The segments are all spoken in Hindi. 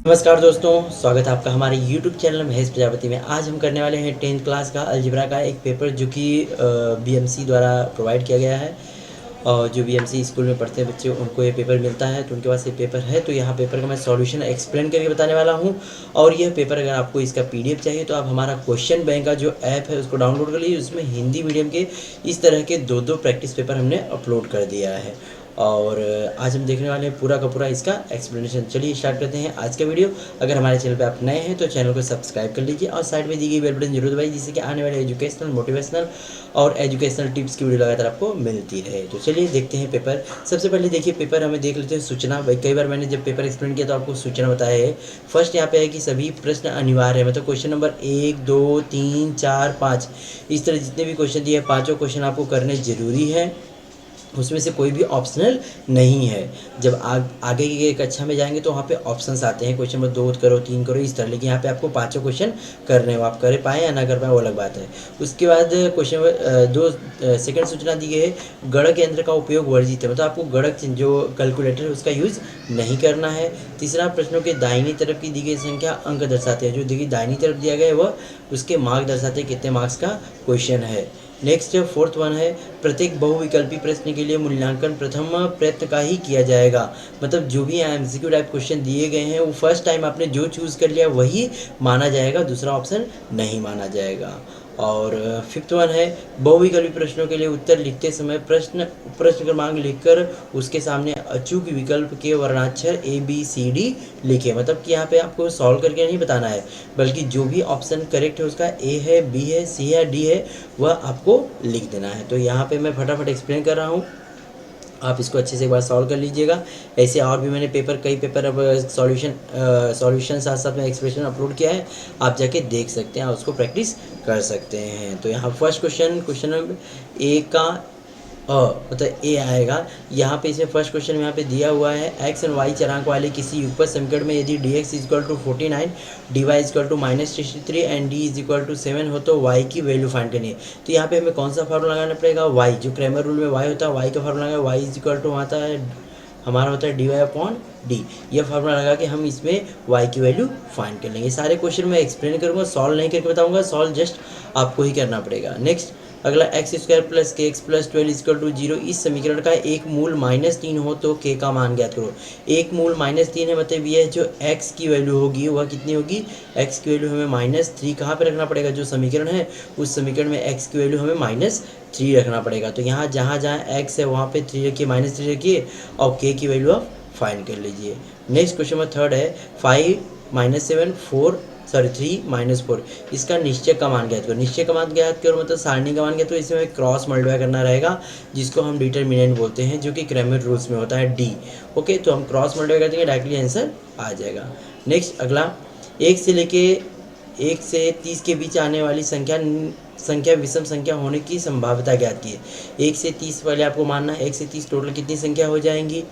नमस्कार दोस्तों, स्वागत है आपका हमारे YouTube चैनल महेश प्रजापति में। आज हम करने वाले हैं 10th क्लास का अलजेब्रा का एक पेपर जो कि बीएमसी द्वारा प्रोवाइड किया गया है। और जो बीएमसी स्कूल में पढ़ते हैं बच्चे उनको ये पेपर मिलता है, तो उनके पास ये पेपर है। तो यहाँ पेपर का मैं सॉल्यूशन एक्सप्लेन करके बताने वाला हूँ। और यह पेपर अगर आपको इसका पीडीएफ चाहिए तो आप हमारा क्वेश्चन बैंक का जो ऐप है उसको डाउनलोड कर लीजिए। उसमें हिंदी मीडियम के इस तरह के दो प्रैक्टिस पेपर हमने अपलोड कर दिया है। और आज हम देखने वाले हैं पूरा का पूरा इसका एक्सप्लेनेशन। चलिए स्टार्ट करते हैं आज का वीडियो। अगर हमारे चैनल पे आप नए हैं तो चैनल को सब्सक्राइब कर लीजिए और साइड में दी गई बेल बटन जरूर दबाइए, जिससे कि आने वाले एजुकेशनल, मोटिवेशनल और एजुकेशनल टिप्स की वीडियो लगातार आपको मिलती रहे। तो चलिए देखते हैं पेपर। सबसे पहले देखिए पेपर हमें देख लेते हैं सूचना। भाई कई बार मैंने जब पेपर एक्सप्लेन किया तो आपको सूचना बताया है। फर्स्ट यहाँ पे है कि सभी प्रश्न अनिवार्य है, मतलब क्वेश्चन नंबर 1, 2, 3, 4, 5 इस तरह जितने भी क्वेश्चन दिए हैं पाँचों क्वेश्चन आपको करने जरूरी है। उसमें से कोई भी ऑप्शनल नहीं है। जब आगे की कक्षा में जाएंगे तो वहाँ पे ऑप्शंस आते हैं, क्वेश्चन नंबर 2 करो, 3 करो, इस तरह। लेकिन यहाँ पे आपको पाँचों क्वेश्चन करने हैं, वो आप कर पाएँ या ना कर पाएँ वो अलग बात है। उसके बाद क्वेश्चन नंबर 2 सेकेंड सूचना दी गई है, गणक यंत्र का उपयोग वर्जित है, मतलब आपको गणक जो कैलकुलेटर है उसका यूज़ नहीं करना है। तीसरा, प्रश्नों के दाहिनी तरफ की दी गई संख्या अंक दर्शाते हैं। जो देखिए दाहिनी तरफ दिया गया है वह उसके मार्क दर्शाते हैं, कितने मार्क्स का क्वेश्चन है। नेक्स्ट फोर्थ वन है, प्रत्येक बहुविकल्पी प्रश्न के लिए मूल्यांकन प्रथम प्रयत्न का ही किया जाएगा। मतलब जो भी एमसीक्यू टाइप क्वेश्चन दिए गए हैं वो फर्स्ट टाइम आपने जो चूज़ कर लिया वही माना जाएगा, दूसरा ऑप्शन नहीं माना जाएगा। और फिफ्थ वन है, बहुविकल्पी प्रश्नों के लिए उत्तर लिखते समय प्रश्न क्रमांक लिखकर उसके सामने अचूक विकल्प के वर्णाक्षर ABCD लिखे। मतलब कि यहाँ पे आपको सॉल्व करके नहीं बताना है, बल्कि जो भी ऑप्शन करेक्ट है उसका A है, B है, C है, D है, वह आपको लिख देना है। तो यहाँ पे मैं फटाफट एक्सप्लेन कर रहा हूँ, आप इसको अच्छे से एक बार सॉल्व कर लीजिएगा। ऐसे और भी मैंने कई पेपर अब सॉल्यूशन साथ साथ में एक्सप्रेशन अपलोड किया है, आप जाके देख सकते हैं, आप उसको प्रैक्टिस कर सकते हैं। तो यहाँ फर्स्ट क्वेश्चन नंबर ए का मतलब ए आएगा। यहाँ पे इसमें फर्स्ट क्वेश्चन में यहाँ पे दिया हुआ है, एक्स एंड वाई चरांक वाले किसी युगपत समीकरण में यदि D X is equal to 49, D Y is equal to -63 and D is equal to 7 हो तो वाई की वैल्यू फाइंड करनी है। तो यहाँ पे हमें कौन सा फार्मूला लगाना पड़ेगा, वाई, जो क्रैमर रूल में वाई होता है, वाई का फार्मूला लगाएगा। वाई इज इक्वल टू आता है हमारा होता है डी वाई अपॉन डी। यह फार्मूला लगा के हम इसमें वाई की वैल्यू फाइंड कर लेंगे। सारे क्वेश्चन मैं एक्सप्लेन करूँगा, सॉल्व नहीं करके बताऊँगा, सॉल्व जस्ट आपको ही करना पड़ेगा। नेक्स्ट अगला, एक्स स्क्वायर प्लस के एक्स प्लस 12 इक्वल टू 0 इस समीकरण का एक मूल -3 हो तो के का मान ज्ञात करो। एक मूल -3 है, मतलब यह जो एक्स की वैल्यू होगी वह कितनी होगी, एक्स की वैल्यू हमें -3 कहाँ पे रखना पड़ेगा, जो समीकरण है उस समीकरण में एक्स की वैल्यू हमें -3 रखना पड़ेगा। तो यहाँ जहाँ जहाँ एक्स है वहाँ पे 3 रखिए, -3 रखिए और के की वैल्यू आप फाइंड कर लीजिए। नेक्स्ट क्वेश्चन नंबर थर्ड है, 3 इसका निश्चय का मान ज्ञात करो। निश्चय का मान ज्ञात करो मतलब सारणी का मान ज्ञात करो। इसमें क्रॉस मल्टीप्लाई करना रहेगा, जिसको हम डिटरमिनेंट बोलते हैं, जो कि क्रैमर रूल्स में होता है डी। ओके, तो हम क्रॉस मल्टीप्लाई कर देंगे, डायरेक्टली आंसर आ जाएगा। नेक्स्ट अगला, 1 से 30 के बीच आने वाली संख्या विषम संख्या होने की संभाव्यता ज्ञात की है। 1 से 30 पहले आपको मानना है, 1 से 30 टोटल कितनी संख्या हो जाएंगी,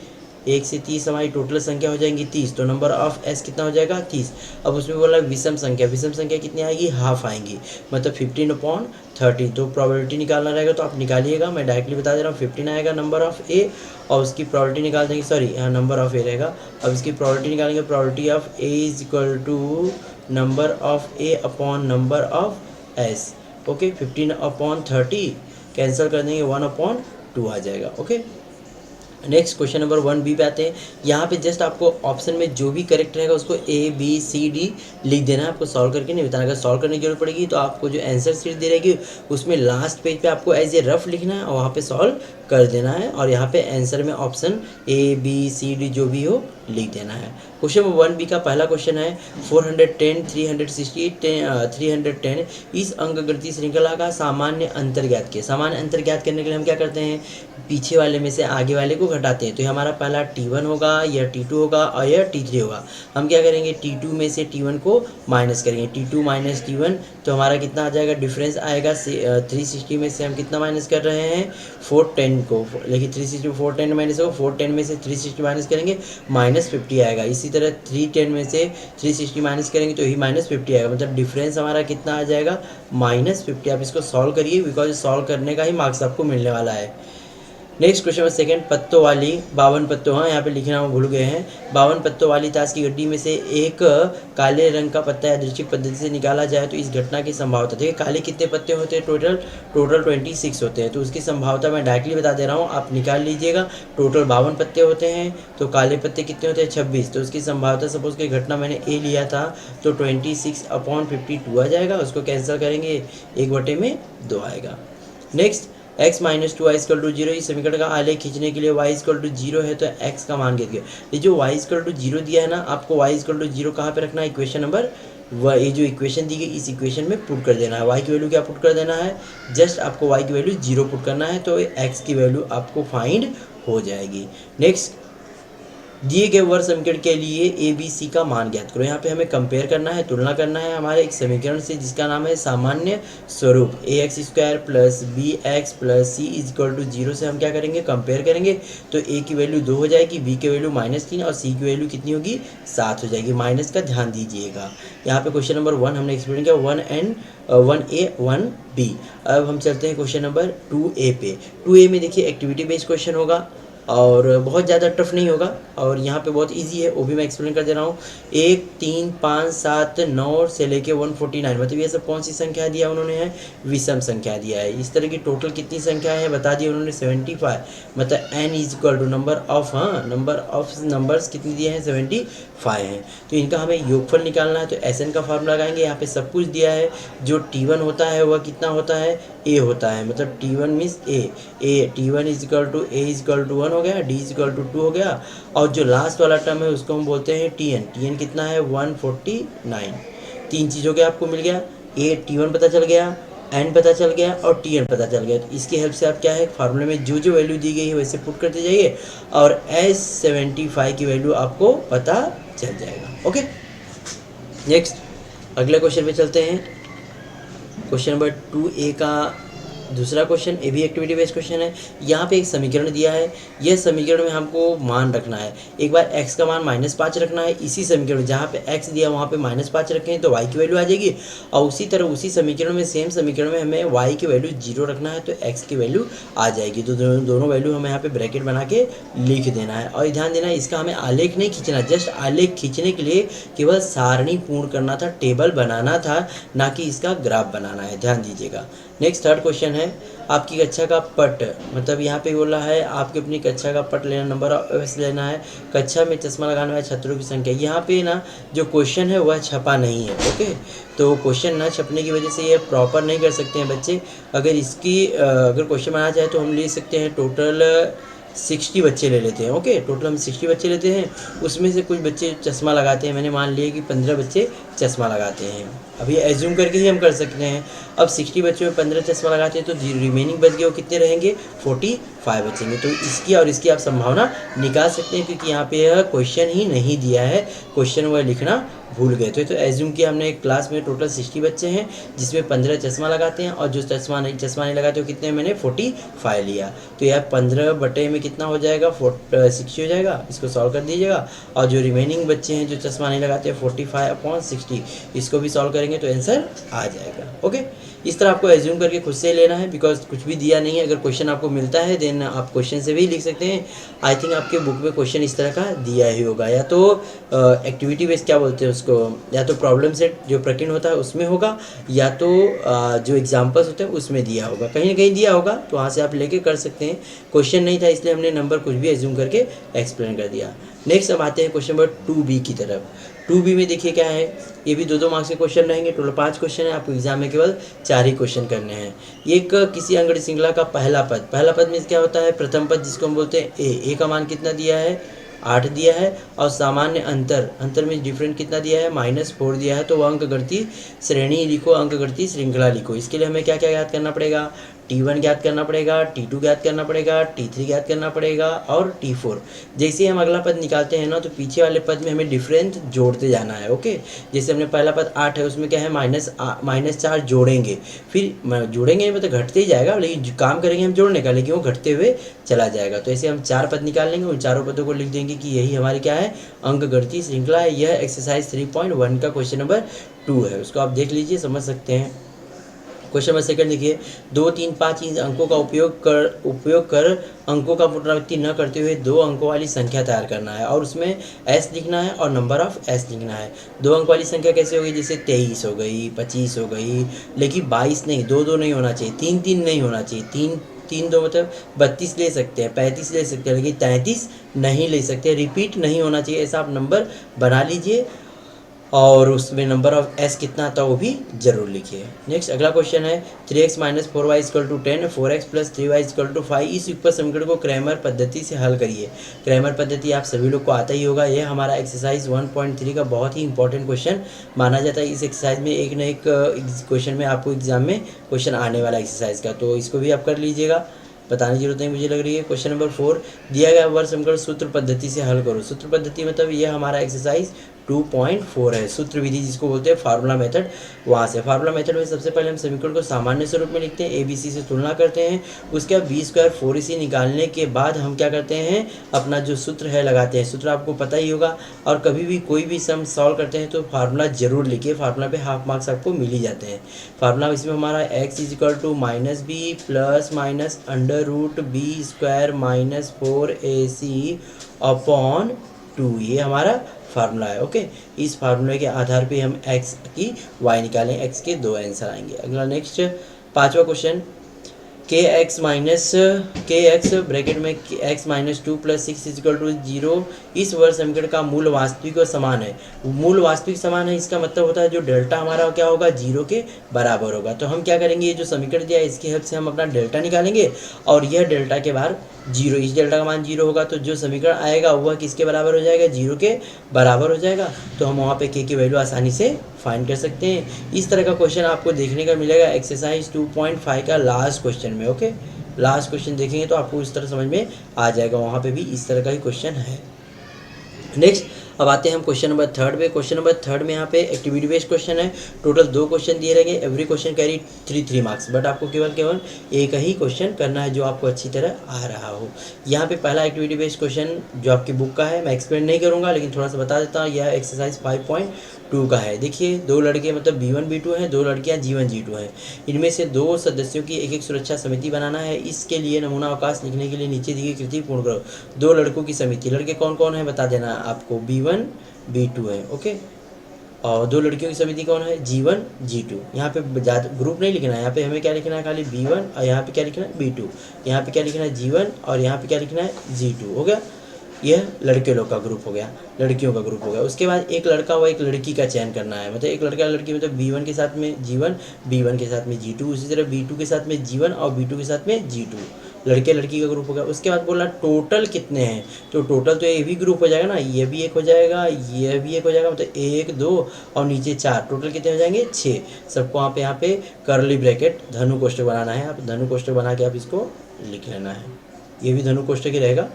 1 से 30 हमारी टोटल संख्या हो जाएंगी 30, तो नंबर ऑफ एस कितना हो जाएगा 30। अब उसमें बोला विषम संख्या कितनी आएगी, हाफ आएंगी, मतलब 15/13। तो प्रोबेबिलिटी निकालना रहेगा तो आप निकालिएगा, मैं डायरेक्टली बता दे रहा हूँ। 15 आएगा नंबर ऑफ ए और उसकी प्रोबेबिलिटी निकाल देंगे, सॉरी यहाँ नंबर ऑफ ए रहेगा। अब इसकी प्रोबेबिलिटी निकालेंगे, probability of A is equal to number of A upon number of S. Okay, 15/30 cancel कर देंगे, 1/2 आ जाएगा। Okay, next question number 1B पे आते हैं। यहाँ पे जस्ट आपको ऑप्शन में जो भी करेक्ट रहेगा उसको ABCD लिख देना है, आपको सॉल्व करके नहीं बताना। अगर सॉल्व करने की जरूरत पड़ेगी तो आपको जो आंसर शीट दे रहेगी उसमें लास्ट पेज पे आपको एज ए रफ लिखना है और वहाँ पे सॉल्व कर देना है, और यहाँ पे आंसर में ऑप्शन ABCD जो भी हो लिख देना है। क्वेश्चन नंबर 1B का पहला क्वेश्चन है, 410, 360, 310 इस अंकगणितीय श्रृंखला का सामान्य अंतर ज्ञात किया। सामान्य अंतर ज्ञात करने के लिए हम क्या करते हैं, पीछे वाले में से आगे वाले को घटाते हैं। तो ये हमारा पहला T1 होगा, यह T2 होगा और यह T3 होगा। हम क्या करेंगे, T2 में से T1 को माइनस करेंगे, T2 माइनस T1, तो हमारा कितना आ जाएगा, डिफरेंस आएगा 360 में से हम कितना माइनस कर रहे हैं, 410 को। लेकिन 360 410 माइनस होगा, 410 में से 360 माइनस करेंगे, -50 आएगा। इसी तरह 310 में से 360 माइनस करेंगे तो यही -50 आएगा, मतलब डिफरेंस हमारा कितना आ जाएगा, -50। आप इसको सॉल्व करिए, बिकॉज सॉल्व करने का ही मार्क्स आपको मिलने वाला है। नेक्स्ट क्वेश्चन नंबर सेकंड, पत्तों वाली 52 पत्तों, हाँ यहाँ पे लिखना हम भूल गए हैं। 52 पत्तों वाली ताश की गड्डी में से एक काले रंग का पत्ता यादृच्छिक पद्धति से निकाला जाए तो इस घटना की संभावना, देखिए काले कितने पत्ते होते हैं, टोटल 26 होते हैं, तो उसकी संभावना मैं डायरेक्टली बता दे रहा हूँ, आप निकाल लीजिएगा। टोटल 52 पत्ते होते हैं, तो काले पत्ते कितने होते हैं 26, तो उसकी संभावना, सपोज कि घटना मैंने ए लिया था तो 26/52 आ जाएगा, उसको कैंसिल करेंगे 1/2 आएगा। Next, x minus 2 Y equal to 0, इस समीकरण का आलेख खींचने के लिए y स्क्वल टू 0 है तो x का मान गिर गया। ये जो y स्क्वल टू 0 दिया है ना, आपको y स्क्वल टू 0 कहाँ पे रखना है, इक्वेशन नंबर ये जो इक्वेशन दी गई इस इक्वेशन में पुट कर देना है। y की वैल्यू क्या पुट कर देना है, जस्ट आपको y की वैल्यू 0 पुट करना है तो x की वैल्यू आपको फाइंड हो जाएगी। नेक्स्ट, दिए गए वर्ग समीकरण के लिए ए बी सी का मान ज्ञात करो। यहाँ पे हमें कंपेयर करना है, तुलना करना है हमारे एक समीकरण से जिसका नाम है सामान्य स्वरूप। ax² plus bx plus c is equal to 0 से हम क्या करेंगे, कंपेयर करेंगे, तो a की वैल्यू 2 हो जाएगी, b की वैल्यू -3 और c की वैल्यू कितनी होगी 7 हो जाएगी। माइनस का ध्यान दीजिएगा। यहाँ पे क्वेश्चन नंबर 1 हमने एक्सप्लेन किया, 1A 1B। अब हम चलते हैं क्वेश्चन नंबर 2A पे। 2A में देखिए एक्टिविटी बेस्ड क्वेश्चन होगा और बहुत ज़्यादा टफ नहीं होगा और यहाँ पे बहुत इजी है, वो भी मैं एक्सप्लेन कर दे रहा हूँ। 1 3 5 7 9 से लेके 149, मतलब ये सब कौन सी संख्या दिया उन्होंने है, विषम संख्या दिया है। इस तरह की टोटल कितनी संख्या है बता दिया उन्होंने 75, मतलब n is equal to number of numbers कितनी दिए हैं 75 हैं। तो इनका हमें योगफल निकालना है, तो SN का फार्मूला लगाएंगे। यहाँ पे सब कुछ दिया है, जो T1 होता है वह कितना होता है, A होता है, मतलब T1 means A T1 is equal to A is equal to 1 हो गया, D इज इक्वल टू 2 हो गया, और जो लास्ट वाला टर्म है उसको हम बोलते हैं TN कितना है 149। तीन चीज़ हो गया, आपको मिल गया, T1 पता चल गया, N पता चल गया और TN पता चल गया। तो इसकी हेल्प से आप क्या है, फार्मूले में जो जो वैल्यू दी गई है वैसे पुट करते जाइए और S75 की वैल्यू आपको पता चल जाएगा। ओके, नेक्स्ट अगले क्वेश्चन पे चलते हैं। क्वेश्चन नंबर 2A का दूसरा क्वेश्चन, ये भी एक्टिविटी बेस्ड क्वेश्चन है। यहाँ पे एक समीकरण दिया है, यह समीकरण में हमको मान रखना है। एक बार x का मान -5 रखना है, इसी समीकरण जहाँ पे x दिया वहाँ पे -5 रखें तो y की वैल्यू आ जाएगी, और उसी तरह उसी समीकरण में सेम समीकरण में हमें y की वैल्यू 0 रखना है तो x की वैल्यू आ जाएगी। तो दोनों वैल्यू हमें यहाँ पे ब्रैकेट बना के लिख देना है। और ध्यान देना है, इसका हमें आलेख नहीं खींचना, जस्ट आलेख खींचने के लिए केवल सारणी पूर्ण करना था, टेबल बनाना था, ना कि इसका ग्राफ बनाना है, ध्यान दीजिएगा। नेक्स्ट थर्ड क्वेश्चन है, आपकी कक्षा का पट, मतलब यहाँ पे बोला है आपकी अपनी कक्षा का पट लेना, नंबर ऑफ लेना है, कक्षा में चश्मा लगाने वाले छात्रों की संख्या। यहाँ पे ना जो क्वेश्चन है वह छपा नहीं है, ओके, तो क्वेश्चन ना छपने की वजह से ये प्रॉपर नहीं कर सकते हैं बच्चे। अगर क्वेश्चन बनाना चाहे तो हम ले सकते हैं, टोटल 60 बच्चे ले लेते हैं। ओके, टोटल हम 60 बच्चे लेते हैं, उसमें से कुछ बच्चे चश्मा लगाते हैं, मैंने मान लिया कि 15 बच्चे चश्मा लगाते हैं। अभी एज्यूम करके ही हम कर सकते हैं। अब 60 बच्चों में 15 चश्मा लगाते हैं तो रिमेनिंग बच गए वो कितने रहेंगे, 45 बचेंगे। तो इसकी और इसकी आप संभावना निकाल सकते हैं, क्योंकि यहाँ पे यह क्वेश्चन ही नहीं दिया है, क्वेश्चन वह लिखना भूल गए थे। तो एज्यूम किया हमने, एक क्लास में टोटल 60 बच्चे हैं जिसमें 15 चश्मा लगाते हैं और जो चश्मा नहीं लगाते वो कितने, मैंने 45 लिया। तो यह 15 बटे में कितना हो जाएगा, 60 हो जाएगा। इसको सॉल्व कर दीजिएगा, और जो रिमेनिंग बच्चे हैं जो चश्मा नहीं लगाते 45/60, इसको भी सॉल्व करेंगे तो आंसर आ जाएगा। ओके, इस तरह आपको एज्यूम करके खुद से लेना है, बिकॉज कुछ भी दिया नहीं है। अगर क्वेश्चन आपको मिलता है देन आप क्वेश्चन से भी लिख सकते हैं। आई थिंक आपके बुक में क्वेश्चन इस तरह का दिया ही होगा, या तो एक्टिविटी बेस्ड क्या बोलते हैं उसको, या तो प्रॉब्लम सेट जो प्रकीर्ण होता है उसमें होगा, या तो जो एग्जाम्पल्स होते हैं उसमें दिया होगा, कहीं ना कहीं दिया होगा, तो वहाँ से आप लेके कर सकते हैं। क्वेश्चन नहीं था इसलिए हमने नंबर कुछ भी एज्यूम करके एक्सप्लेन कर दिया। नेक्स्ट अब आते हैं क्वेश्चन नंबर 2B की तरफ। 2B में देखिए क्या है, ये भी 2-2 मार्क्स के क्वेश्चन रहेंगे, टोटल 5 क्वेश्चन है, आपको एग्जाम में केवल 4 ही क्वेश्चन करने हैं। एक किसी अंगड़ श्रृंखला का पहला पद में क्या होता है, प्रथम पद जिसको हम बोलते हैं ए का मान कितना दिया है, 8 दिया है, और सामान्य अंतर में डिफरेंट कितना दिया है, -4 दिया है। तो वह अंकगणितीय श्रेणी लिखो, अंकगणितीय श्रृंखला लिखो। इसके लिए हमें क्या क्या ज्ञात करना पड़ेगा, T1 ज्ञात करना पड़ेगा, T2 ज्ञात करना पड़ेगा, T3 ज्ञात करना पड़ेगा और T4। जैसे हम अगला पद निकालते हैं ना, तो पीछे वाले पद में हमें डिफरेंस जोड़ते जाना है। ओके, जैसे हमने पहला पद 8 है, उसमें क्या है -4 जोड़ेंगे, फिर जोड़ेंगे मतलब घटते ही जाएगा, लेकिन काम करेंगे हम जोड़ने का, लेकिन वो घटते हुए चला जाएगा। तो ऐसे हम 4 पद निकाल लेंगे, उन चारों पदों को लिख देंगे कि यही हमारी क्या है, अंकगणितीय श्रृंखला है। यह एक्सरसाइज 3.1 का क्वेश्चन नंबर 2 है, उसको आप देख लीजिए, समझ सकते हैं। क्वेश्चन नंबर सेकंड देखिए, 2, 3, 5 इन अंकों का उपयोग कर अंकों का पुनरावृत्ति न करते हुए 2 अंकों वाली संख्या तैयार करना है और उसमें एस लिखना है और नंबर ऑफ एस लिखना है। 2 अंक वाली संख्या कैसे होगी, जैसे 23 हो गई, 25 हो गई, लेकिन 22 नहीं, 2 नहीं होना चाहिए, 3 नहीं होना चाहिए, 3 मतलब 32 ले सकते हैं, 35 ले सकते हैं, लेकिन 33 नहीं ले सकते, रिपीट नहीं होना चाहिए, ऐसा आप नंबर बना लीजिए और उसमें नंबर ऑफ एस कितना आता है वो भी जरूर लिखिए। नेक्स्ट अगला क्वेश्चन है, 3x minus 4y equal to 10, 4x plus 3y equal to 5, इस युगपत समीकरण को क्रैमर पद्धति से हल करिए। क्रैमर पद्धति आप सभी लोग को आता ही होगा, ये हमारा एक्सरसाइज 1.3 का बहुत ही इंपॉर्टेंट क्वेश्चन माना जाता है। इस एक्सरसाइज में एक न एक क्वेश्चन में आपको एग्जाम में क्वेश्चन आने वाला एक्सरसाइज का, तो इसको भी आप कर लीजिएगा, बताने की जरूरत नहीं मुझे लग रही है। क्वेश्चन नंबर 4, दिया गया वर्ग समीकरण सूत्र पद्धति से हल करो। सूत्र पद्धति मतलब ये हमारा एक्सरसाइज 2.4 है, सूत्र विधि जिसको बोलते हैं फार्मूला मेथड। वहाँ से फार्मूला मेथड में सबसे पहले हम समीकरण को सामान्य स्वरूप में लिखते हैं, ए बी सी से तुलना करते हैं, उसके बाद बी स्क्वायर 4ac निकालने के बाद हम क्या करते हैं, अपना जो सूत्र है लगाते हैं। सूत्र आपको पता ही होगा, और कभी भी कोई भी सम सॉल्व करते हैं तो फार्मूला जरूर लिखिए, फार्मूला पे हाफ मार्क्स आपको मिल ही जाते हैं। फार्मूला इसमें हमारा x is equal to minus B plus minus under root B square minus 4ac upon 2, ये हमारा फार्मूला है। ओके, इस फार्मूले के आधार पे हम x की y निकालें, x के 2 आंसर आएंगे। अगला नेक्स्ट 5वां क्वेश्चन, kx ब्रैकेट में x minus 2 plus 6 is equal to 0, इस वर्ग समीकरण का मूल वास्तविक और समान है। मूल वास्तविक समान है, इसका मतलब होता है जो डेल्टा हमारा क्या होगा, 0 के बराबर होगा। तो हम क्या करेंगे, ये जो समीकरण दिया है इसकी हेल्प से हम अपना डेल्टा निकालेंगे और यह डेल्टा के बाहर 0, इस डेल्टा का मान 0 होगा, तो जो समीकरण आएगा वह किसके बराबर हो जाएगा, 0 के बराबर हो जाएगा। तो हम वहाँ पे k की वैल्यू आसानी से फाइंड कर सकते हैं। इस तरह का क्वेश्चन आपको देखने का मिलेगा एक्सरसाइज 2.5 का लास्ट क्वेश्चन में। ओके, लास्ट क्वेश्चन देखेंगे तो आपको इस तरह समझ में आ जाएगा, वहाँ पे भी इस तरह का ही क्वेश्चन है। नेक्स्ट अब आते हैं हम क्वेश्चन नंबर 3 पे। क्वेश्चन नंबर 3 में यहाँ पे एक्टिविटी बेस्ड क्वेश्चन है, टोटल 2 क्वेश्चन दिए रहेंगे, every question carry 3 marks, but आपको केवल एक ही क्वेश्चन करना है जो आपको अच्छी तरह आ रहा हो। यहाँ पे पहला एक्टिविटी बेस्ड क्वेश्चन जो आपकी बुक का है, मैं एक्सप्लेन नहीं करूँगा लेकिन थोड़ा सा बता देता हूँ, यह एक्सरसाइज 5.2 का है। देखिए 2 लड़के मतलब B1 B2 हैं, 2 लड़कियाँ G1 G2 हैं, इनमें से 2 सदस्यों की एक सुरक्षा समिति बनाना है। इसके लिए नमूना अवकाश लिखने के लिए नीचे दी गई कृति पूर्ण करो। 2 लड़कों की समिति, लड़के कौन कौन है बता देना आपको, B1 B2 है। ओके, और 2 लड़कियों की समिति कौन है, G1 G2। यहाँ पे ज़्यादा ग्रुप नहीं लिखना है, यहाँ पे हमें क्या लिखना है, खाली B1 और यहाँ पे क्या लिखना है B2, यहाँ पे क्या लिखना है G1 और यहाँ पे क्या लिखना है G2। हो गया, यह लड़के लोग का ग्रुप हो गया, लड़कियों का ग्रुप हो गया। उसके बाद एक लड़का व एक लड़की का चयन करना है, मतलब एक लड़का लड़की मतलब B1 के साथ में G1, B1 के साथ में G2, उसी तरह B2 के साथ में G1 और B2 के साथ में G2, लड़के लड़की का ग्रुप हो गया। उसके बाद बोला टोटल कितने हैं, तो टोटल तो ये भी ग्रुप हो जाएगा ना, ये भी एक हो जाएगा, ये भी एक हो जाएगा, मतलब 1 2 और नीचे 4, टोटल कितने हो जाएंगे 6। सबको यहाँ पे करली ब्रैकेट धनु कोष्ठक बनाना है, आप धनु कोष्ठक बना के आप इसको लिख लेना है, ये भी धनु कोष्ठक ही रहेगा,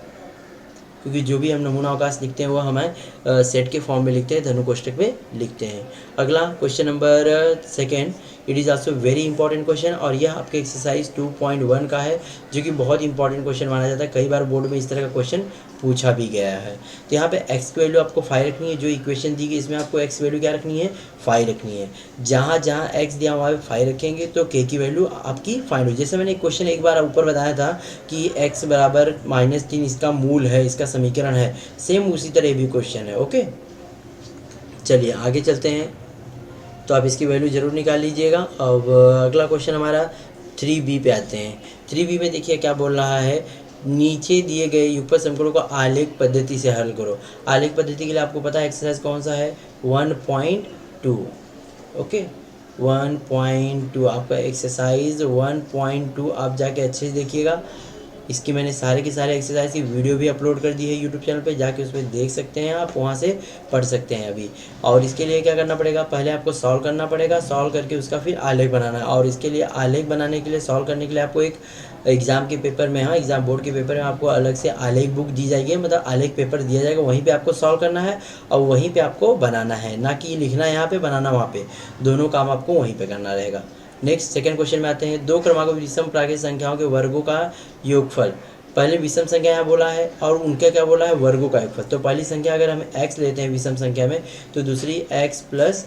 क्योंकि जो भी हम नमूना अवकाश लिखते हैं वो हमें सेट के फॉर्म में लिखते हैं, धनु कोष्ठक में लिखते हैं। अगला question number 2, it is also very important question, और यह आपके एक्सरसाइज 2.1 का है, जो कि बहुत इंपॉर्टेंट क्वेश्चन माना जाता है। कई बार बोर्ड में इस तरह का क्वेश्चन पूछा भी गया है। तो यहाँ पे x की वैल्यू आपको 5 रखनी है, जो इक्वेशन दी गई इसमें आपको x वैल्यू क्या रखनी है, 5 रखनी है। जहाँ जहाँ x दिया वहाँ पे 5 रखेंगे तो k की वैल्यू आपकी फाइंड हो। जैसे मैंने क्वेश्चन एक बार ऊपर बताया था कि x बराबर -3 इसका मूल है, इसका समीकरण है, सेम उसी तरह भी क्वेश्चन है। ओके, चलिए आगे चलते हैं, तो आप इसकी वैल्यू ज़रूर निकाल लीजिएगा। अब अगला क्वेश्चन हमारा 3b पे आते हैं। 3b में देखिए क्या बोल रहा है, नीचे दिए गए युगपत समीकरणों को आलेख पद्धति से हल करो। आलेख पद्धति के लिए आपको पता है एक्सरसाइज कौन सा है, 1.2। ओके, 1.2 आपका एक्सरसाइज 1.2, आप जाके अच्छे से देखिएगा। इसकी मैंने सारे के सारे एक्सरसाइज की वीडियो भी अपलोड कर दी है यूट्यूब चैनल पे, जाके उसमें देख सकते हैं, आप वहाँ से पढ़ सकते हैं अभी। और इसके लिए क्या करना पड़ेगा, पहले आपको सॉल्व करना पड़ेगा, सॉल्व करके उसका फिर आलेख बनाना है। और इसके लिए आलेख बनाने के लिए, सॉल्व करने के लिए आपको एक एग्ज़ाम के पेपर में, हाँ एग्ज़ाम बोर्ड के पेपर में आपको अलग से आलेख बुक दी जाएगी, मतलब आलेख पेपर दिया जाएगा, वहीं पे आपको सॉल्व करना है और वहीं पे आपको बनाना है, ना कि लिखना यहाँ पे बनाना वहाँ पे, दोनों काम आपको वहीं पे करना रहेगा। नेक्स्ट सेकंड क्वेश्चन में आते हैं, 2 क्रमांकों विषम प्राकृतिक संख्याओं के वर्गों का योगफल। पहले विषम संख्या यहाँ बोला है और उनका क्या बोला है, वर्गों का योगफल। तो पहली संख्या अगर हम x लेते हैं विषम संख्या में, तो दूसरी x प्लस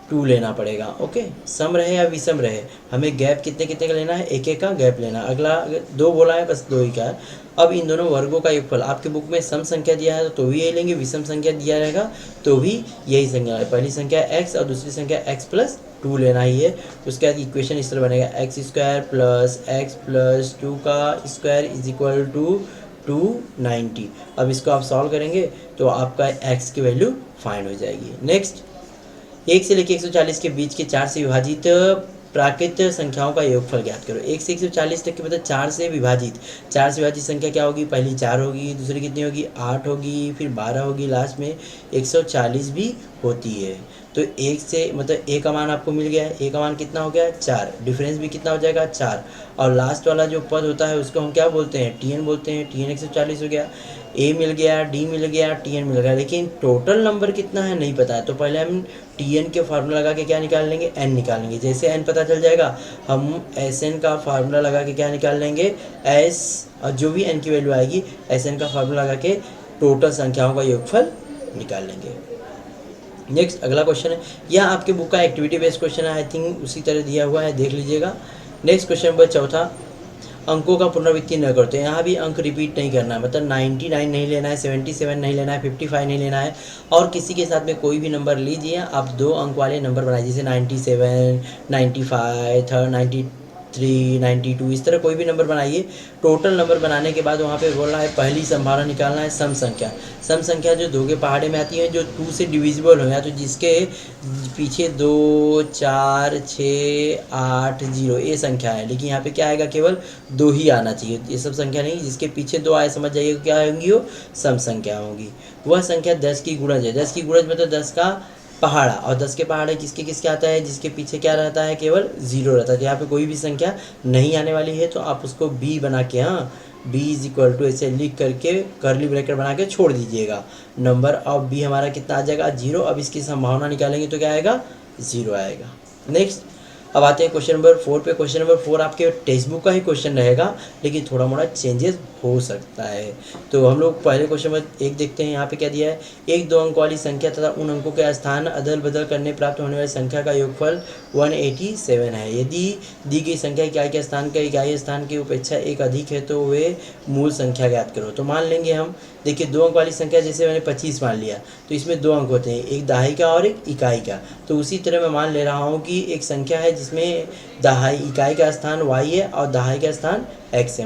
2 लेना पड़ेगा। ओके, सम रहे या विषम रहे, हमें गैप कितने कितने का लेना है, एक एक का गैप लेना। अगला 2 बोला है, बस 2 ही का है। अब इन दोनों वर्गों का योगफल, आपके बुक में सम संख्या दिया है तो भी यही लेंगे, विषम संख्या दिया रहेगा तो भी यही संख्या है। पहली संख्या x और दूसरी संख्या x+2 लेना ही है। उसके बाद इक्वेशन इस तरह बनेगा, x² + x+2 का स्क्वायर इज इक्वल टू 290। अब इसको आप सॉल्व करेंगे तो आपका x की वैल्यू फाइंड हो जाएगी। नेक्स्ट, 1 से लेकर 140 के बीच के 4 से विभाजित प्राकृत संख्याओं का योगफल ज्ञात करो। 1 से 140 तक के मतलब 4 से विभाजित संख्या क्या होगी, पहली 4 होगी, दूसरी कितनी होगी 8 होगी, फिर 12 होगी, लास्ट में 140 भी होती है। तो 1 से मतलब a का मान आपको मिल गया है, a का मान कितना हो गया 4, डिफरेंस भी कितना हो जाएगा 4, और लास्ट वाला जो पद होता है उसको हम क्या बोलते हैं, tn बोलते हैं। tn 140 हो गया, a मिल गया, d मिल गया, tn मिल गया, लेकिन टोटल नंबर कितना है नहीं पता है। तो पहले हम tn के फार्मूला लगा के क्या निकाल लेंगे, n निकाल लेंगे। जैसे n पता चल जाएगा हम sn का फार्मूला लगा के क्या निकाल लेंगे, s, और जो भी n की वैल्यू आएगी sn का फार्मूला लगा के टोटल संख्याओं का योगफल निकाल लेंगे। नेक्स्ट, अगला क्वेश्चन है, यह आपके बुक का एक्टिविटी बेस्ड क्वेश्चन है, आई थिंक उसी तरह दिया हुआ है, देख लीजिएगा। नेक्स्ट क्वेश्चन नंबर 4, अंकों का पुनरावृत्ति न करते, यहाँ भी अंक रिपीट नहीं करना है, मतलब 99 नहीं लेना है, 77 नहीं लेना है, 55 नहीं लेना है, और किसी के साथ में कोई भी नंबर लीजिए, आप 2 अंक वाले नंबर बनाइए, जैसे 97, 95, 93, 92, इस तरह कोई भी नंबर बनाइए। टोटल नंबर बनाने के बाद वहाँ पे बोल रहा है पहली संभावना निकालना है सम संख्या। सम संख्या जो 2 के पहाड़े में आती है, जो 2 से डिविजिबल हो, या तो जिसके पीछे 2, 4, 6, 8, 0 ये संख्या है, लेकिन यहाँ पे क्या आएगा, केवल 2 ही आना चाहिए, ये सब संख्या नहीं। जिसके पीछे 2 आए समझ जाइए क्या होंगी, वो सम संख्या होंगी। वह संख्या 10 की गुणज है, 10 की गुणज मतलब 10 का पहाड़ा, और 10 के पहाड़े किसके किसके आता है, जिसके पीछे क्या रहता है, केवल 0 रहता है। तो यहाँ पे कोई भी संख्या नहीं आने वाली है, तो आप उसको b बना के, हाँ b इज इक्वल टू ऐसे लिख करके कर्ली ब्रैकेट बना के छोड़ दीजिएगा। नंबर ऑफ b हमारा कितना आ जाएगा 0। अब इसकी संभावना निकालेंगे तो क्या आएगा 0 आएगा। नेक्स्ट, अब आते हैं क्वेश्चन नंबर 4 पे। क्वेश्चन नंबर 4 आपके टेक्स्ट बुक का ही क्वेश्चन रहेगा, लेकिन थोड़ा मोड़ा चेंजेस हो सकता है। तो हम लोग पहले क्वेश्चन नंबर 1 देखते हैं। यहाँ पे क्या दिया है, 1 2 अंक वाली संख्या तथा उन अंकों के स्थान अदल बदल करने प्राप्त होने वाली संख्या का योगफल 187 है। यदि दी गई संख्या इकाई के स्थान का इकाई स्थान की अपेक्षा 1 अधिक है तो वे मूल संख्या ज्ञात करो। तो मान लेंगे हम, देखिए 2 अंक वाली संख्या, जैसे मैंने 25 मान लिया, तो इसमें 2 अंक होते हैं, एक दहाई का और एक इकाई का। तो उसी तरह मैं मान ले रहा हूँ कि एक संख्या है जिसमें दहाई इकाई का स्थान y है और दहाई का स्थान x है।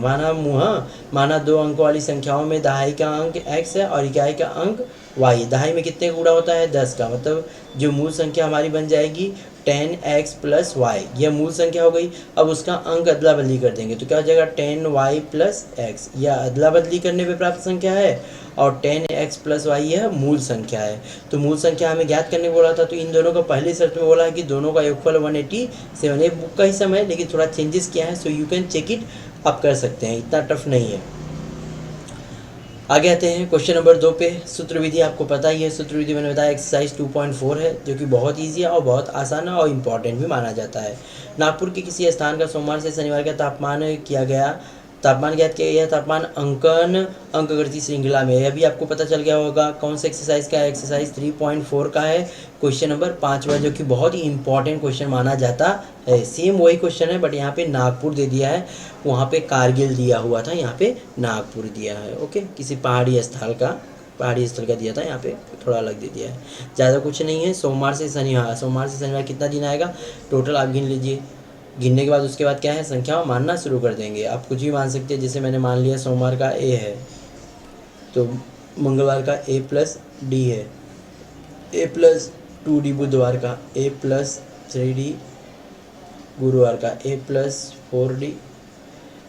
माना 2 अंकों वाली संख्याओं में दहाई का अंक x है और इकाई का अंक y है। दहाई में कितने का गुणा होता है 10 का, मतलब जो मूल संख्या हमारी बन जाएगी 10x + y, यह मूल संख्या हो गई। अब उसका अंक अदला बदली कर देंगे तो क्या हो जाएगा 10y + x, यह अदला बदली करने पे प्राप्त संख्या है, और 10x + y यह मूल संख्या है। तो मूल संख्या हमें ज्ञात करने को बोला था, तो इन दोनों का पहले शर्त में बोला है कि दोनों का योगफल 187 है। बुक का ही सम है, लेकिन थोड़ा चेंजेस किया है, so you can check it, आप कर सकते हैं, इतना टफ नहीं है। आगे आते हैं क्वेश्चन नंबर 2 पे। सूत्र विधि आपको पता ही है, सूत्र विधि मैंने बताया एक्सरसाइज 2.4 है, जो कि बहुत ईजी है और बहुत आसान है और इम्पॉर्टेंट भी माना जाता है। नागपुर के किसी स्थान का सोमवार से शनिवार का तापमान ज्ञात किया गया। तापमान अंकन अंकगणितीय श्रृंखला में, यह भी आपको पता चल गया होगा। कौन सा एक्सरसाइज का है, एक्सरसाइज 3.4 का है, क्वेश्चन नंबर 5, जो कि बहुत ही इंपॉर्टेंट क्वेश्चन माना जाता है। सेम वही क्वेश्चन है, बट यहाँ पे नागपुर दे दिया है, वहाँ पे कारगिल दिया हुआ था, यहाँ पे नागपुर दिया है। ओके, किसी पहाड़ी स्थल का दिया था, यहाँ पे थोड़ा अलग दे दिया है, ज़्यादा कुछ नहीं है। सोमवार से शनिवार कितना दिन आएगा टोटल आप गिन लीजिए। गिनने के बाद उसके बाद क्या है, संख्या मानना शुरू कर देंगे। आप कुछ भी मान सकते हैं, जैसे मैंने मान लिया सोमवार का a है, तो मंगलवार का a + d है, a + 2d बुधवार का, a + 3d गुरुवार का, a + 4d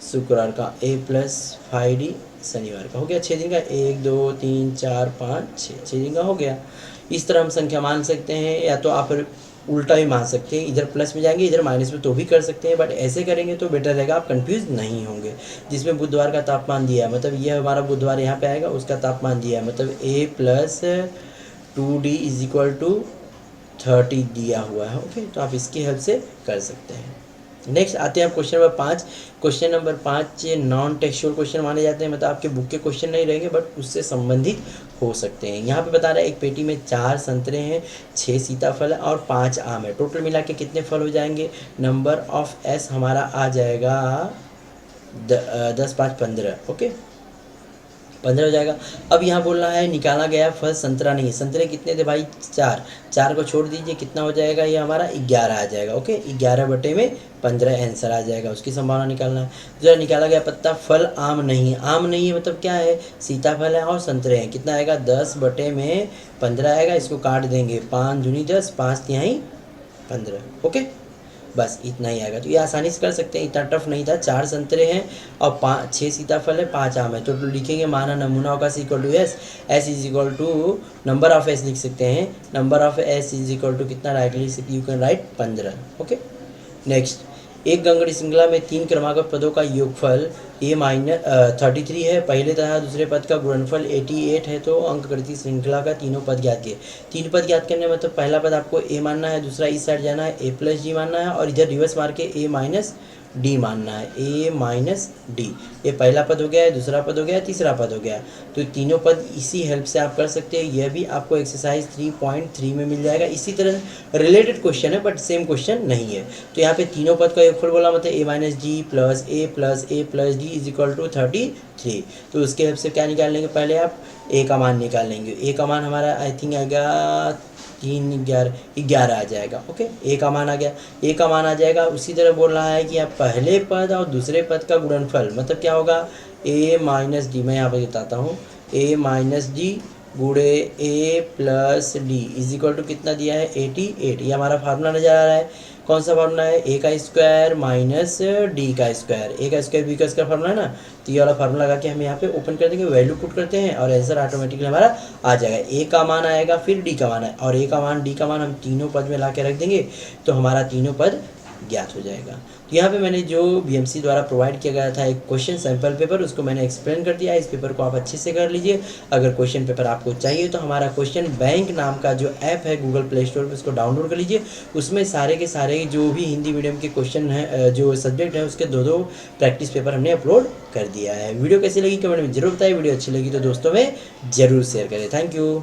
शुक्रवार का, a + 5d शनिवार का। हो गया 6 दिन का, 1 2 3 4 5 6 दिन का हो गया। इस तरह हम संख्या मान सकते हैं, या तो आप उल्टा ही मान सकते हैं, इधर प्लस में जाएंगे इधर माइनस में तो भी कर सकते हैं, बट ऐसे करेंगे तो बेटर रहेगा, आप कंफ्यूज नहीं होंगे। जिसमें बुधवार का तापमान दिया है, मतलब यह हमारा बुधवार यहाँ पे आएगा, उसका तापमान दिया है, मतलब a + 2d = 30 दिया हुआ है। ओके, तो आप इसकी हेल्प से कर सकते हैं। नेक्स्ट आते हैं question number 5। Question number 5 non textual question माने जाते हैं, मतलब आपके बुक के क्वेश्चन नहीं रहेंगे, बट उससे संबंधित हो सकते हैं। यहाँ पे बता रहा है एक पेटी में 4 संतरे हैं, 6 सीताफल और 5 आम है। टोटल मिला के कितने फल हो जाएंगे? नंबर ऑफ एस हमारा आ जाएगा 10 5 15। ओके, 15 हो जाएगा। अब यहाँ बोल रहा है निकाला गया फल संतरा नहीं है। संतरे कितने थे भाई? 4। 4 को छोड़ दीजिए, कितना हो जाएगा? ये हमारा 11 आ जाएगा। ओके, 11 बटे में 15 आंसर आ जाएगा। उसकी संभावना निकालना है। जो निकाला गया पत्ता फल आम नहीं है। आम नहीं है मतलब क्या है? सीताफल है और संतरे हैं। कितना आएगा? 10 बटे में 15 आएगा। इसको काट देंगे, 5 दूनी 10, 5 तिहाई 15। ओके, बस इतना ही आएगा। तो ये आसानी से कर सकते हैं, इतना टफ नहीं था। 4 संतरे हैं और 6 सीताफल है, 5 आम है। तो लिखेंगे माना नमूना का equal to S. S is equal to number of S लिख सकते हैं। Number of S is equal to कितना right? You can write 15। Okay, next, एक गंगड़ी श्रृंखला में 3 क्रमागत पदों का योगफल a माइनस 33 है। पहले तथा दूसरे पद का गुणनफल 88 है। तो अंकगणित श्रृंखला का तीनों पद ज्ञात किए। 3 पद ज्ञात करने मतलब पहला पद आपको a मानना है, दूसरा इस साइड जाना है a प्लस डी मानना है, और इधर रिवर्स मार के a माइनस डी मानना है, a माइनस डी। ये पहला पद हो गया है, दूसरा पद हो गया है, तीसरा पद हो गया। तो तीनों पद इसी हेल्प से आप कर सकते हैं। यह भी आपको एक्सरसाइज 3.3 में मिल जाएगा। इसी तरह रिलेटेड क्वेश्चन है बट सेम क्वेश्चन नहीं है। तो यहाँ पे तीनों पद का योगफल बोला मतलब a minus D plus A plus D is equal to 33। तो उसके हेल्प से क्या निकाल लेंगे? पहले आप a का मान निकाल लेंगे। a का मान हमारा आई थिंक आएगा 3 11 आ जाएगा। ओके, a का मान आ गया, a का मान आ जाएगा। उसी तरह बोल रहा है कि आप पहले पद और दूसरे पद का गुणनफल मतलब क्या होगा? a माइनस डी, मैं यहाँ पर बताता हूँ, a माइनस डी गुणे a plus D is equal to कितना दिया है? 88। ये हमारा फार्मूला नजर आ रहा है। कौन सा फार्मूला है? a का स्क्वायर माइनस डी का स्क्वायर। a का स्क्वायर b का स्क्वायर फार्मूला है ना। तो ये वाला फार्मूला लगा के हम यहाँ पे ओपन कर देंगे, वैल्यू पुट करते हैं और आंसर ऑटोमेटिकली हमारा आ जाएगा। a का मान आएगा, फिर d का मान है, और a का मान d का मान हम तीनों पद में ला के रख देंगे तो हमारा तीनों पद ज्ञात हो जाएगा। तो यहाँ पे मैंने जो बीएमसी द्वारा प्रोवाइड किया गया था एक क्वेश्चन सैंपल पेपर, उसको मैंने एक्सप्लेन कर दिया है। इस पेपर को आप अच्छे से कर लीजिए। अगर क्वेश्चन पेपर आपको चाहिए तो हमारा क्वेश्चन बैंक नाम का जो ऐप है गूगल प्ले स्टोर पर, उसको डाउनलोड कर लीजिए। उसमें सारे के सारे जो भी हिंदी मीडियम के क्वेश्चन हैं, जो सब्जेक्ट है, उसके 2 प्रैक्टिस पेपर हमने अपलोड कर दिया है। वीडियो कैसी लगी कमेंट में जरूर बताइए। वीडियो अच्छी लगी तो दोस्तों में ज़रूर शेयर करें। Thank you.